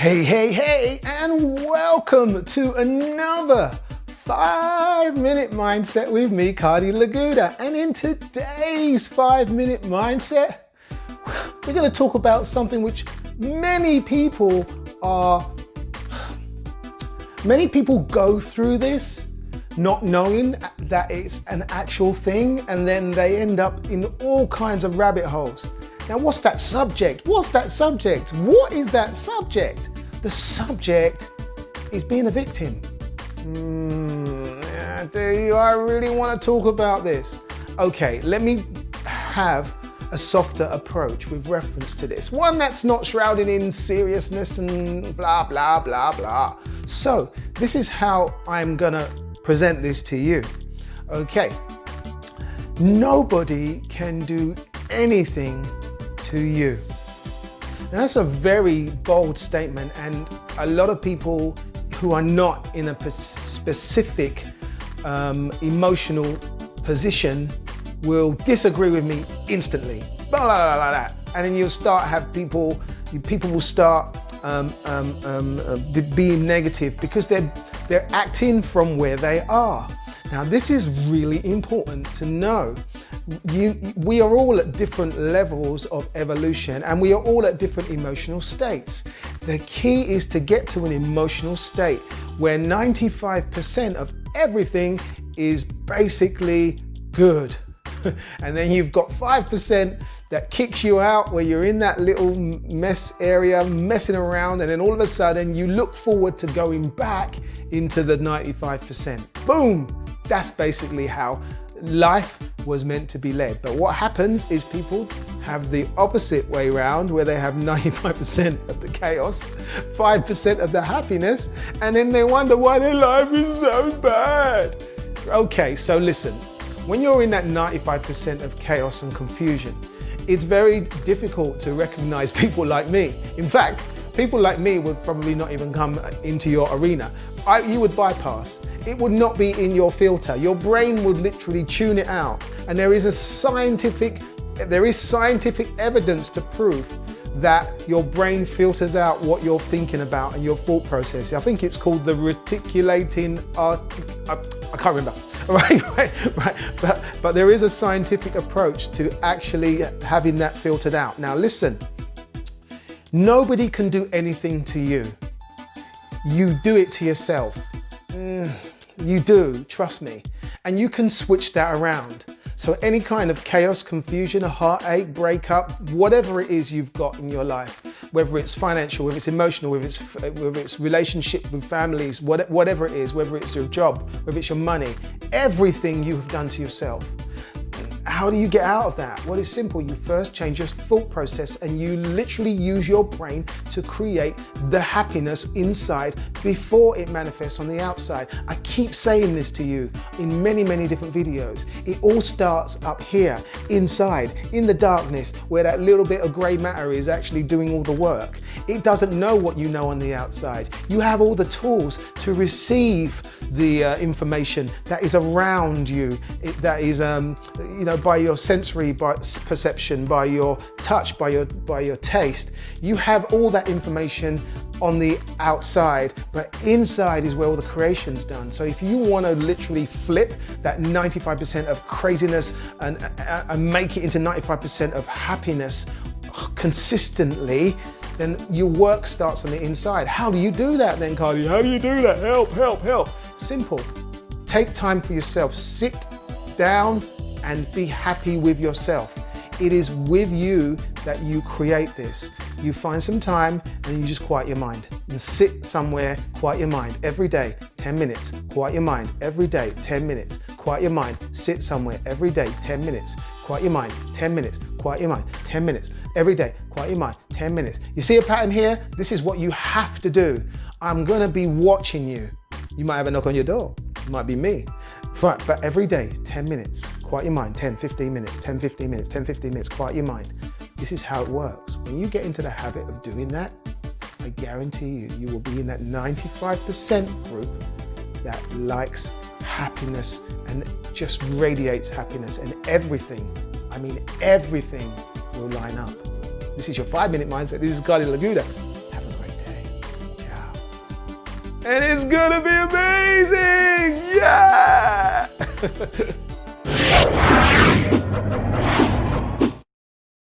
Hey, and welcome to another 5-minute mindset with me, Cardi Laguda. And in today's 5-minute mindset, we're going to talk about something which many people go through this not knowing that it's an actual thing, and then they end up in all kinds of rabbit holes. Now, what's that subject? What is that subject? The subject is being a victim. Do I really want to talk about this? Okay, let me have a softer approach with reference to this. One that's not shrouded in seriousness and blah, blah, blah, blah. So this is how I'm gonna present this to you. Okay, nobody can do anything to you. Now, that's a very bold statement, and a lot of people who are not in a specific emotional position will disagree with me instantly. Blah, blah, blah, blah. And then you'll start have people will start being negative because they're acting from where they are. Now, this is really important to know. We are all at different levels of evolution, and we are all at different emotional states. The key is to get to an emotional state where 95% of everything is basically good. And then you've got 5% that kicks you out, where you're in that little mess area, messing around, and then all of a sudden you look forward to going back into the 95%. Boom! That's basically how life was meant to be led. But what happens is people have the opposite way around, where they have 95% of the chaos, 5% of the happiness, and then they wonder why their life is so bad. Okay, so listen, when you're in that 95% of chaos and confusion, it's very difficult to recognize people like me. In fact, people like me would probably not even come into your arena. You would bypass. It would not be in your filter. Your brain would literally tune it out. And there is scientific evidence to prove that your brain filters out what you're thinking about and your thought process. I think it's called the reticulating I can't remember. Right. But there is a scientific approach to actually having that filtered out. Now listen, nobody can do anything to you. You do it to yourself. You do, trust me. And you can switch that around. So any kind of chaos, confusion, a heartache, breakup, whatever it is you've got in your life, whether it's financial, whether it's emotional, whether it's relationship with families, whatever it is, whether it's your job, whether it's your money, everything you have done to yourself. How do you get out of that? Well, it's simple. You first change your thought process, and you literally use your brain to create the happiness inside before it manifests on the outside. I keep saying this to you in many, many different videos. It all starts up here, inside, in the darkness, where that little bit of gray matter is actually doing all the work. It doesn't know what you know on the outside. You have all the tools to receive the information that is around you, that is, by your sensory perception, by your touch, by your taste. You have all that information on the outside, but inside is where all the creation's done. So if you want to literally flip that 95% of craziness and make it into 95% of happiness consistently, then your work starts on the inside. How do you do that then, Cardi? How do you do that? Help. Simple. Take time for yourself. Sit down and be happy with yourself. It is with you that you create this. You find some time and you just quiet your mind and sit somewhere, quiet your mind every day, 10 minutes, quiet your mind every day, 10 minutes, quiet your mind, sit somewhere every day, 10 minutes, quiet your mind, 10 minutes, quiet your mind, 10 minutes, every day, quiet your mind, 10 minutes. You see a pattern here? This is what you have to do. I'm gonna be watching you. You might have a knock on your door. It might be me. Right, but every day, 10 minutes, quiet your mind, 10, 15 minutes, 10, 15 minutes, 10, 15 minutes, quiet your mind. This is how it works. When you get into the habit of doing that, I guarantee you will be in that 95% group that likes happiness and just radiates happiness, and everything will line up. This is your 5-minute mindset. This is Cardi Laguda. Have a great day. And it's gonna be amazing! Yeah!